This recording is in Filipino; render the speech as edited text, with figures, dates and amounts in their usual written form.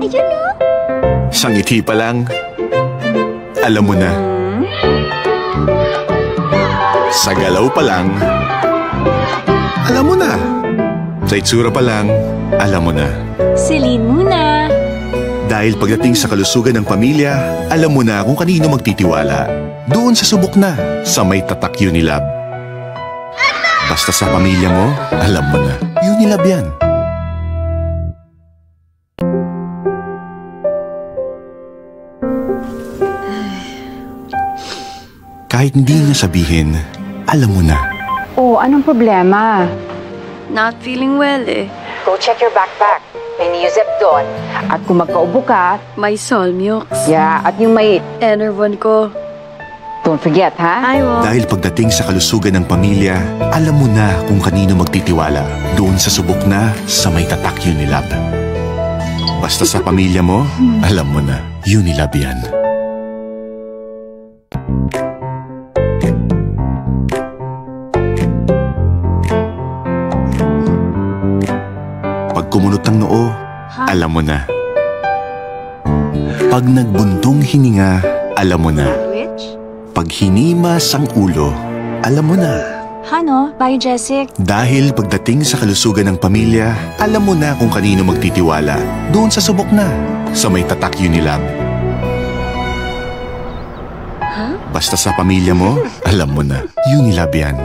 Ayun o. Sa ngiti pa lang, alam mo na. Sa galaw pa lang, alam mo na. Sa itsura pa lang, alam mo na. Celine muna. Dahil pagdating sa kalusugan ng pamilya, alam mo na kung kanino magtitiwala. Doon sa subok na, sa may tatak Unilab. Basta sa pamilya mo, alam mo na. Unilab yan. Kahit hindi niya sabihin, alam mo na. Oh, anong problema? Not feeling well eh. Go check your backpack. May Neozep doon. At kung magkaubo ka, May Solmiox. yeah, at yung may... Enervon ko. Don't forget, ha? I won't. Dahil pagdating sa kalusugan ng pamilya, alam mo na kung kanino magtitiwala. Doon sa subok na, sa may tatak Unilab. Basta sa pamilya mo, alam mo na. Unilab yan. Pag kumunot ang noo, alam mo na. Pag nagbuntong hininga, alam mo na. Which? Pag hinimas ang ulo, alam mo na. Hano? Bye, Jessic. Dahil pagdating sa kalusugan ng pamilya, alam mo na kung kanino magtitiwala. Doon sa subok na, sa may tatak Unilab. Basta sa pamilya mo, alam mo na. Unilab yan.